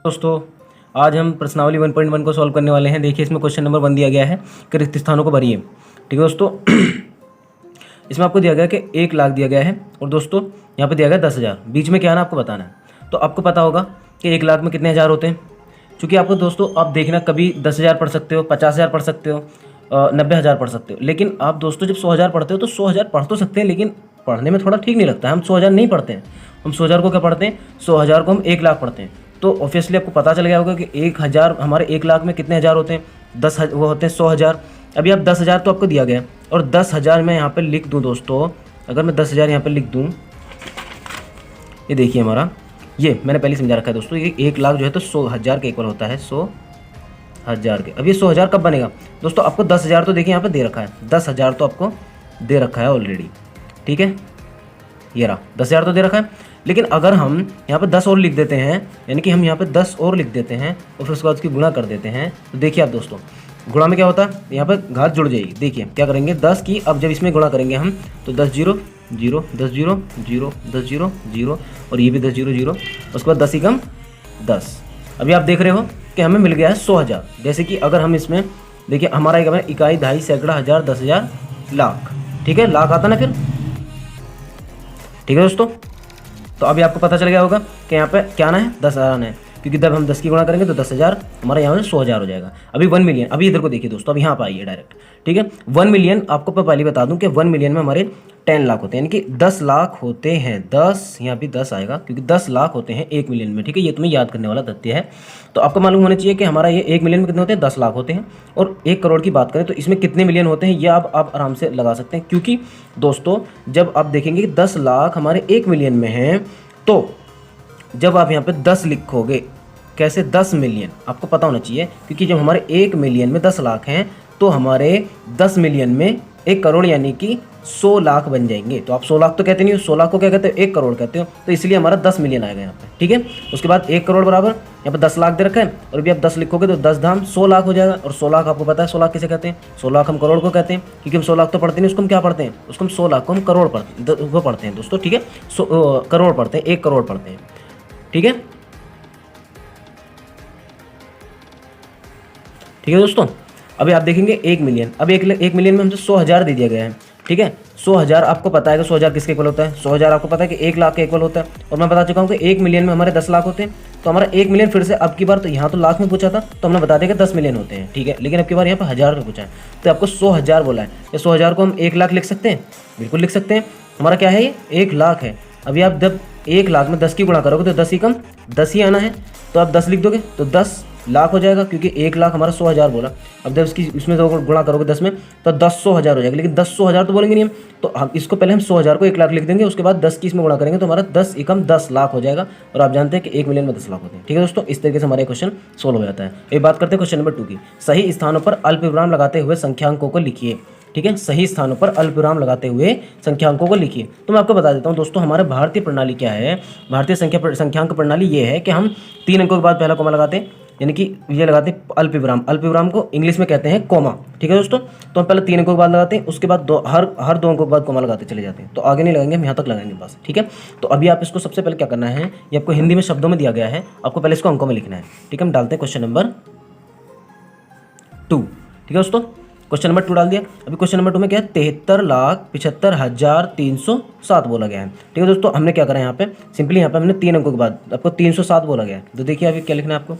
दोस्तों, आज हम प्रश्नावली 1.1 को सॉल्व करने वाले हैं। देखिए, इसमें क्वेश्चन नंबर 1 दिया गया है कि रिक्त स्थानों को भरिए। ठीक है दोस्तों, इसमें आपको दिया गया कि 1 लाख दिया गया है और दोस्तों यहाँ पे दिया गया 10,000। बीच में क्या है ना, आपको बताना है। तो आपको पता होगा कि 1 लाख में कितने हज़ार होते हैं। चूँकि आपको दोस्तों आप देखना, कभी 10,000 पढ़ सकते हो, 50,000 पढ़ सकते हो, 90,000 पढ़ सकते हो। लेकिन आप दोस्तों जब 100,000 पढ़ते हो तो 100,000 पढ़ तो सकते हैं, लेकिन पढ़ने में थोड़ा ठीक नहीं लगता है। हम 100,000 नहीं पढ़ते हैं, हम 100,000 को क्या पढ़ते हैं, 100,000 को हम 1 लाख पढ़ते हैं। तो ऑब्वियसली आपको पता चल गया होगा कि 1,000 हमारे 1 लाख में कितने हज़ार होते हैं, 10 वो होते हैं 100,000। अभी आप 10,000 तो आपको दिया गया और 10,000 मैं यहाँ पर लिख दूँ दोस्तों। अगर मैं 10,000 यहाँ पर लिख दूँ, ये देखिए हमारा, ये मैंने पहले समझा रखा है दोस्तों, ये 1 लाख जो है तो 100,000 के इक्वल होता है, 100,000 के। अब ये 100,000 कब बनेगा दोस्तों, आपको 10,000 तो देखिए यहाँ पे दे रखा है, 10,000 तो आपको दे रखा है ऑलरेडी। ठीक है, ये रहा 10,000 तो दे रखा है। लेकिन अगर हम यहाँ पे 10 और लिख देते हैं, यानी कि हम यहाँ पे 10 और लिख देते हैं और फिर उसके बाद उसकी गुणा कर देते हैं, तो देखिए आप दोस्तों, गुणा में क्या होता है, यहाँ पे घात जुड़ जाएगी। देखिए क्या करेंगे, 10 की अब जब इसमें गुणा करेंगे हम, तो 10 0 0 10 0 0 10 0 0 और ये भी 10 0 0, उसके बाद 10 एकम 10। अभी आप देख रहे हो कि हमें मिल गया है 100,000। जैसे कि अगर हम इसमें देखिए, हमारा एक इकाई, दहाई, सैकड़ा, हज़ार, 10,000, लाख। ठीक है, लाख आता ना फिर। ठीक है दोस्तों, तो अभी आपको पता चल गया होगा कि यहाँ पे क्या आना है, 10,000 आना है, क्योंकि जब हम 10 की गुणा करेंगे तो 10,000 हमारे यहाँ से 100,000 हो जाएगा। अभी 1 मिलियन, अभी इधर को देखिए दोस्तों, अब यहाँ पर आइए डायरेक्ट। ठीक है, 1 मिलियन आपको मैं पहले बता दूं कि 1 मिलियन में हमारे 10 लाख होते हैं, यानी कि 10 लाख होते हैं। 10 यहाँ भी 10 आएगा, क्योंकि 10 लाख होते हैं 1 मिलियन में। ठीक है, ये तुम्हें याद करने वाला तथ्य है। तो आपको मालूम होना चाहिए कि हमारा ये 1 मिलियन में कितने होते हैं, 10 लाख होते हैं। और 1 करोड़ की बात करें तो इसमें कितने मिलियन होते हैं, ये आप आराम से लगा सकते हैं। क्योंकि दोस्तों जब आप देखेंगे कि 10 लाख हमारे 1 मिलियन में हैं, तो जब आप यहाँ पे 10 लिखोगे, कैसे 10 मिलियन, आपको पता होना चाहिए, क्योंकि जब हमारे 1 मिलियन में 10 लाख हैं तो हमारे 10 मिलियन में 1 करोड़ यानी कि 100 लाख बन जाएंगे। तो आप 100 लाख तो कहते नहीं हो, 100 लाख को क्या कहते हो, 1 करोड़ कहते हो। तो इसलिए हमारा 10 मिलियन आएगा यहाँ पे। ठीक है, उसके बाद 1 करोड़ बराबर यहाँ पे 10 लाख दे रखा है, और भी आप 10 लिखोगे तो 10 धाम 100 लाख हो जाएगा। और 100 लाख आपको पता है 100 लाख किसे कहते हैं, 100 लाख हम करोड़ को कहते हैं, क्योंकि हम 100 लाख तो पढ़ते नहीं, उसको हम क्या पढ़ते हैं, उसको हम 100 लाख को हम करोड़ पढ़ते हैं दोस्तों। ठीक है, करोड़ पढ़ते हैं, 1 करोड़ पढ़ते हैं। ठीक है, ठीक है दोस्तों, अभी आप देखेंगे 1 मिलियन, अब 1 मिलियन में हमसे 100,000 दे दिया गया है। ठीक है, 100,000 आपको पता है कि 100,000 किसके इक्वल होता है, 100,000 आपको पता है कि 1 लाख के इक्वल होता है। और मैं बता चुका हूँ कि 1 मिलियन में हमारे 10 लाख होते हैं। तो हमारा 1 मिलियन फिर से अब की बार, तो यहाँ तो लाख में पूछा था तो हमने बता दिया कि 10 मिलियन होते हैं। ठीक है, लेकिन अब की बार यहाँ पर 1,000 में पूछा है, तो आपको 100,000 बोला है। या 100,000 को हम 1 लाख लिख सकते हैं, बिल्कुल लिख सकते हैं। हमारा क्या है, ये 1 लाख है। अभी आप जब 1 लाख में 10 की गुणा करोगे तो 10 ही कम 10 ही आना है, तो आप 10 लिख दोगे तो 10 लाख हो जाएगा, क्योंकि 1 लाख हमारा 100,000 बोला। अब जब इसमें तो गुणा करोगे 10 में तो 10,100,000 हो जाएगा, लेकिन 10,100,000 तो बोलेंगे नहीं हम, तो हम इसको पहले हम 100,000 को 1 लाख लिख देंगे, उसके बाद 10 की इसमें गुणा करेंगे तो हमारा 10 एकम 10 लाख हो जाएगा। और आप जानते हैं कि 1 मिलियन में 10 लाख होते हैं। ठीक है दोस्तों, इस तरीके से हमारा क्वेश्चन सोल्व हो जाता है। एक बात करते हैं क्वेश्चन नंबर 2 की। सही स्थानों पर अल्पविराम लगाते हुए संख्यांकों को लिखिए। ठीक है, सही स्थानों पर अल्पविराम लगाते हुए संख्यांकों को लिखिए। तो मैं आपको बता देता हूं दोस्तों, हमारे भारतीय प्रणाली क्या है, भारतीय संख्यांक प्रणाली ये है कि हम 3 अंकों के बाद पहला कोमा लगाते हैं, यानी कि ये लगाते हैं अल्पविराम। अल्पविराम को इंग्लिश में कहते हैं कोमा। ठीक है दोस्तों, तो हम पहले 3 अंकों के बाद लगाते हैं, उसके बाद हर 2 अंकों के बाद कोमा लगाते चले जाते हैं। तो आगे नहीं लगाएंगे, हम यहाँ तक लगाएंगे बस। ठीक है, तो अभी आप इसको सबसे पहले क्या करना है, ये आपको हिंदी में शब्दों में दिया गया है, आपको पहले इसको अंकों में लिखना है। ठीक है, हम डालते हैं क्वेश्चन नंबर 2। ठीक है दोस्तों, क्वेश्चन नंबर 2 डाल दिया। अभी क्वेश्चन नंबर 2 में क्या है, 73,75,307 बोला गया है। ठीक है दोस्तों, हमने क्या करा है यहाँ पे, सिंपली यहाँ पे हमने 3 अंकों के बाद आपको 307 बोला गया है। तो देखिए अभी क्या लिखना है आपको,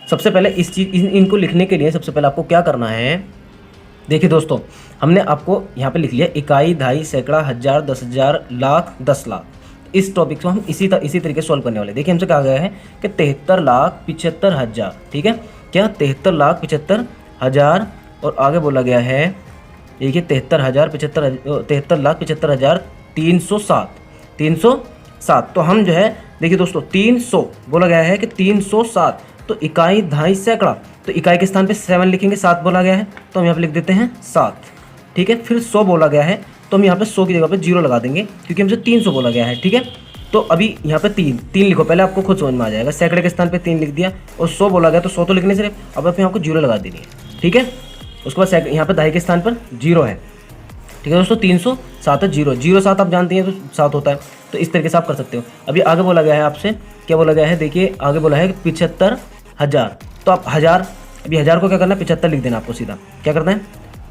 सबसे पहले इनको लिखने के लिए सबसे पहले आपको क्या करना है। देखिए दोस्तों, हमने आपको यहाँ पे लिख लिया इकाई, दहाई, सैकड़ा, हज़ार, 10,000, लाख, 10 लाख। इस टॉपिक को हम इसी तरीके सॉल्व करने वाले। देखिए हमसे कहा गया है कि 73,75,000। ठीक है, क्या 73,75,000 और आगे बोला गया है, देखिए 73,75,307 तो हम जो है, देखिए दोस्तों 300 बोला गया है कि 307, तो इकाई, दहाई, सैकड़ा, तो इकाई के स्थान पे 7 लिखेंगे, 7 बोला गया है तो हम यहाँ पे लिख देते हैं 7। ठीक है, फिर 100 बोला गया है तो हम यहाँ पे 100 की जगह पे 0 लगा देंगे, क्योंकि हमसे 300 बोला गया है। ठीक है, तो अभी यहाँ पे 3 लिखो, पहले आपको खुद समझ में आ जाएगा। सैकड़े के स्थान पे 3 लिख दिया और 100 बोला गया तो 100 तो लिखने से, अब आप यहाँ को 0 लगा देनी है। ठीक है, उसके बाद यहाँ पे दहाई के स्थान पर 0 है। ठीक है दोस्तों, 307 है, 0 0 7 आप जानते हैं तो 7 होता है, तो इस तरीके से आप कर सकते हो। अभी आगे बोला गया है आपसे क्या बोला गया है, देखिए आगे बोला है 75,000। तो आप 1000, अभी 1000 को क्या करना है, 75 लिख देना आपको सीधा। क्या करना है,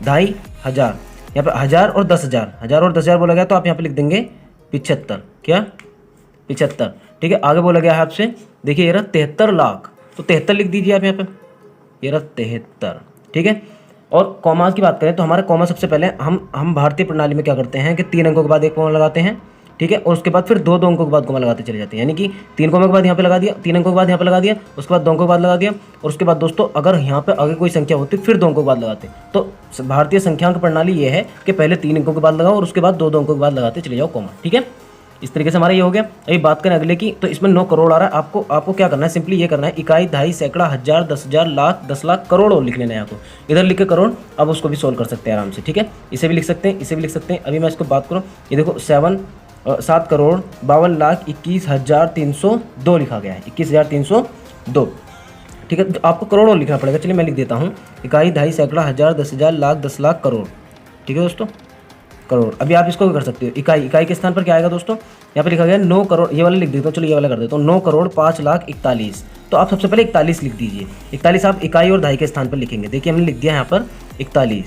2500, यहाँ पे 1000 और 10,000, 1000 और 10,000 बोला गया तो आप यहाँ पे लिख देंगे 75। क्या, 75। ठीक है, आगे बोला गया है आपसे, देखिए ये रहा 73 लाख, तो 73 लिख दीजिए आप यहाँ पे, ये रहा 73। ठीक है, और कॉमा की बात करें तो हमारा कॉमा सबसे पहले हम भारतीय प्रणाली में क्या करते हैं कि 3 अंकों के बाद एक कॉमा लगाते हैं। ठीक है, और उसके बाद फिर 2 अंकों के बाद कॉमा लगाते चले जाते हैं, यानी कि 3 कॉमा के बाद यहाँ पे लगा दिया, 3 अंकों के बाद यहाँ पे लगा दिया, उसके बाद 2 अंकों के बाद लगा दिया, और उसके बाद दोस्तों अगर यहाँ पे आगे कोई संख्या होती फिर 2 अंकों के बाद लगाते। तो भारतीय संख्यांक प्रणाली ये है कि पहले 3 अंकों के बाद लगाओ और उसके बाद 2 अंकों के बाद लगाते चले जाओ कॉमा। ठीक है, इस तरीके से हमारा ये हो गया। अभी बात करें अगले की, तो इसमें 9 करोड़ आ रहा है। आपको क्या करना है, सिंपली ये करना है, इकाई, दहाई, सैकड़ा, हजार, 10,000, लाख, 10 लाख, करोड़ और लिख लेना है आपको। इधर लिख के करोड़, अब उसको भी सोल्व कर सकते हैं आराम से। ठीक है, इसे भी लिख सकते हैं, इसे भी लिख सकते हैं। अभी मैं इसको बात करूँ, ये देखो 7 करोड़ 52,21,302 लिखा गया है, 21,302। ठीक है, तो आपको करोड़ और लिखना पड़ेगा। चलिए मैं लिख देता हूँ, इकाई, दहाई, सैकड़ा, हजार, 10,000, लाख, 10 लाख, करोड़। ठीक है दोस्तों, करोड़। अभी आप इसको भी कर सकते हो, इकाई के स्थान पर क्या आएगा दोस्तों, यहाँ पे लिखा गया 9 करोड़, ये वाला लिख देता हूँ, चलो ये वाला कर देता हूँ, 9 करोड़ 5,41,000। तो आप सबसे पहले 41 लिख दीजिए। 41 आप इकाई और दहाई के स्थान पर लिखेंगे। देखिए हमने लिख दिया यहाँ पर 41,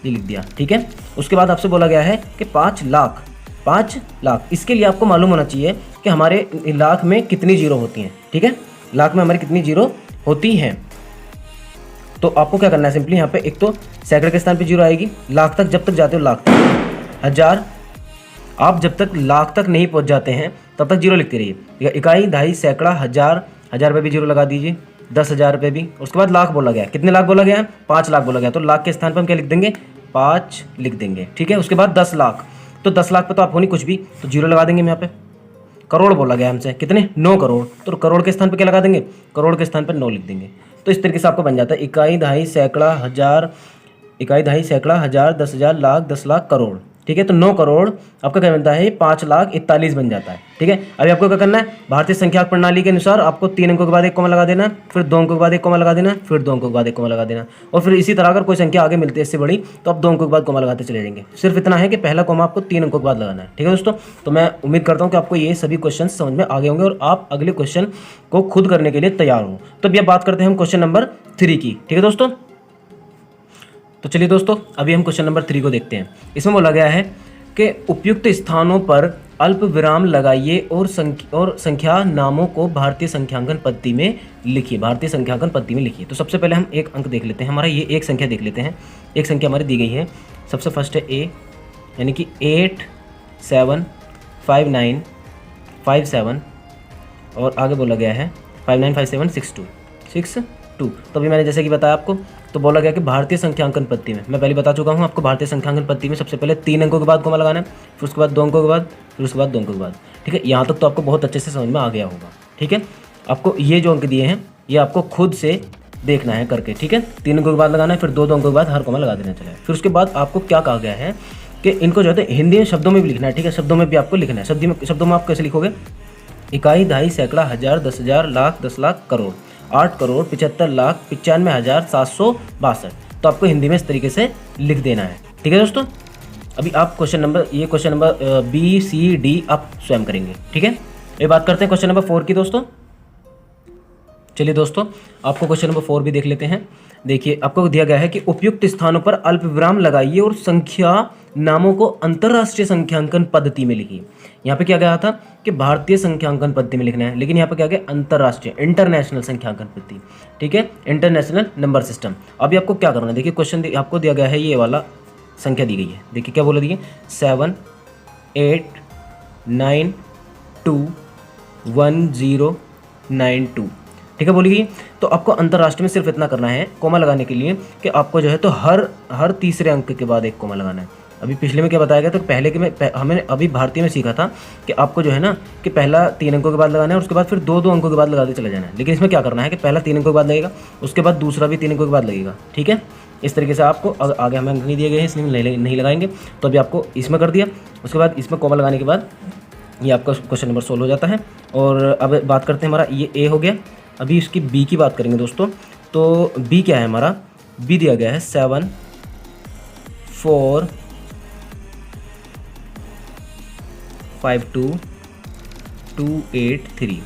ये लिख दिया। ठीक है, उसके बाद आपसे बोला गया है कि 5 लाख, 5 लाख। इसके लिए आपको मालूम होना चाहिए कि हमारे लाख में कितनी जीरो होती हैं। ठीक है, लाख में हमारी कितनी जीरो होती हैं। तो आपको क्या करना है, सिंपली यहाँ पे एक तो सैकड़े के स्थान पे जीरो आएगी, लाख तक जब तक जाते हो लाख तक, हजार, आप जब तक लाख तक नहीं पहुंच जाते हैं तब तक जीरो लिखते रहिए। इकाई, दहाई, सैकड़ा, हजार, 1000 रुपये भी जीरो लगा दीजिए, 10,000 रुपये भी। उसके बाद लाख बोला गया, कितने लाख बोला गया है, 5 लाख बोला गया, तो लाख के स्थान पर हम क्या लिख देंगे, 5 लिख देंगे। ठीक है, उसके बाद 10 लाख, तो 10 लाख पे तो आप होनी कुछ भी, तो जीरो लगा देंगे हम यहाँ पे। करोड़ बोला गया हमसे, कितने, 9 करोड़, तो करोड़ के स्थान पर क्या लगा देंगे, करोड़ के स्थान पर 9 लिख देंगे। तो इस तरीके से आपको बन जाता है इकाई, दहाई, सैकड़ा, हजार, इकाई, दहाई, सैकड़ा, हजार, 10,000, लाख, 10 लाख, करोड़। ठीक है, तो 9 करोड़ आपका क्या बनता है, 5,41,000 बन जाता है। ठीक है, अभी आपको क्या करना है, भारतीय संख्याक प्रणाली के अनुसार आपको 3 अंकों के बाद एक कॉमा लगा देना, फिर 2 अंकों के बाद एक कॉमा लगा देना, फिर 2 अंकों के बाद एक कॉमा लगा देना, और फिर इसी तरह अगर कोई संख्या आगे मिलती है इससे बड़ी तो आप 2 अंकों के बाद कॉमा लगाते चले जाएंगे। सिर्फ इतना है कि पहला कॉमा आपको 3 अंकों के बाद लगाना है। ठीक है दोस्तों, तो मैं उम्मीद करता हूँ कि आपको ये सभी क्वेश्चन समझ में आ गए होंगे और आप अगले क्वेश्चन को खुद करने के लिए तैयार हो। तो अभी बात करते हैं हम क्वेश्चन नंबर 3 की। ठीक है दोस्तों, तो चलिए दोस्तों अभी हम क्वेश्चन नंबर 3 को देखते हैं। इसमें बोला गया है कि उपयुक्त स्थानों पर अल्प विराम लगाइए और संख्या नामों को भारतीय संख्यांकन पद्धति में लिखिए। भारतीय संख्यांकन पद्धति में लिखिए। तो सबसे पहले हम एक अंक देख लेते हैं, हमारा ये एक संख्या देख लेते हैं। एक संख्या हमारी दी गई है, सबसे फर्स्ट है ए, यानी कि 875957, और आगे बोला गया है 595762। तो अभी मैंने जैसे कि बताया आपको, तो बोला गया कि भारतीय संख्यांकन पद्धति में, मैं पहले बता चुका हूँ आपको, भारतीय संख्यांकन पद्धति में सबसे पहले 3 अंकों के बाद कॉमा लगाना है, फिर उसके बाद 2 अंकों के बाद, फिर उसके बाद 2 अंकों के बाद। ठीक है, यहाँ तक तो आपको बहुत अच्छे से समझ में आ गया होगा। ठीक है, आपको ये जो अंक दिए हैं ये आपको खुद से देखना है करके। ठीक है, 3 अंकों के बाद लगाना है, फिर 2 अंकों के बाद हर कॉमा लगा देना चलेगा। फिर उसके बाद आपको क्या कहा गया है कि इनको जो है हिंदी में शब्दों में भी लिखना है। ठीक है, शब्दों में भी आपको लिखना है। शब्दों में आप कैसे लिखोगे, इकाई, दहाई, सैकड़ा, हजार, 10,000, लाख, 10 लाख, करोड़, 8 करोड़ 75,95,762। तो आपको हिंदी में इस तरीके से लिख देना है। ठीक है दोस्तों, अभी आप question number B C D आप स्वयं करेंगे। ठीक है, ये बात करते हैं क्वेश्चन नंबर 4 की दोस्तों। चलिए दोस्तों आपको क्वेश्चन नंबर 4 भी देख लेते हैं। देखिए आपको दिया गया है कि उपयुक्त स्थानों पर अल्प विराम लगाइए और संख्या नामों को अंतरराष्ट्रीय संख्यांकन पद्धति में लिखिए। यहाँ पे क्या गया था कि भारतीय संख्यांकन पद्धति में लिखना है, लेकिन यहाँ पे क्या गया, अंतरराष्ट्रीय, इंटरनेशनल संख्यांकन पद्धति। ठीक है, इंटरनेशनल नंबर सिस्टम। अभी आपको क्या करना है, देखिए क्वेश्चन आपको दिया गया है, ये वाला संख्या दी गई है। देखिए क्या बोला दिए, 78921092। ठीक है, बोली गई। तो आपको अंतर्राष्ट्रीय में सिर्फ इतना करना है कोमा लगाने के लिए कि आपको जो है तो हर तीसरे अंक के बाद एक कोमा लगाना है। अभी पिछले में क्या बताया गया, तो पहले के में हमने अभी भारतीय में सीखा था कि आपको जो है ना कि पहला 3 अंकों के बाद लगाना है और उसके बाद फिर 2 अंकों के बाद लगाते चला जाना है। लेकिन इसमें क्या करना है कि पहला 3 अंकों के बाद लगेगा, उसके बाद दूसरा भी 3 अंकों के बाद लगेगा। ठीक है, इस तरीके से आपको आगे हमें अंक नहीं दिए गए हैं इसलिए नहीं लगाएंगे। तो अभी आपको इसमें कर दिया, उसके बाद इसमें कोमा लगाने के बाद ये आपका क्वेश्चन नंबर 16 हो जाता है। और अब बात करते हैं, हमारा ये ए हो गया। अभी इसकी बी की बात करेंगे दोस्तों। तो बी क्या है, हमारा बी दिया गया है 7452283।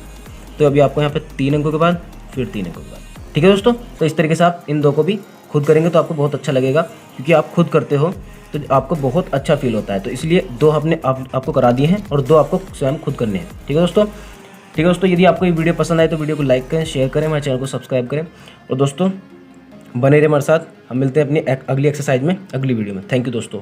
तो अभी आपको यहाँ पे 3 अंकों के बाद फिर 3 अंकों के बाद। ठीक है दोस्तों, तो इस तरीके से आप इन 2 को भी खुद करेंगे तो आपको बहुत अच्छा लगेगा, क्योंकि आप खुद करते हो तो आपको बहुत अच्छा फील होता है। तो इसलिए 2 आपको करा दिए हैं और 2 आपको स्वयं खुद करने हैं। ठीक है दोस्तों, ठीक है दोस्तों, यदि आपको ये वीडियो पसंद आए तो वीडियो को लाइक करें, शेयर करें, हमारे चैनल को सब्सक्राइब करें और दोस्तों बने रहे हमारे साथ। हम मिलते हैं अपनी अगली एक्सरसाइज में, अगली वीडियो में। थैंक यू दोस्तों।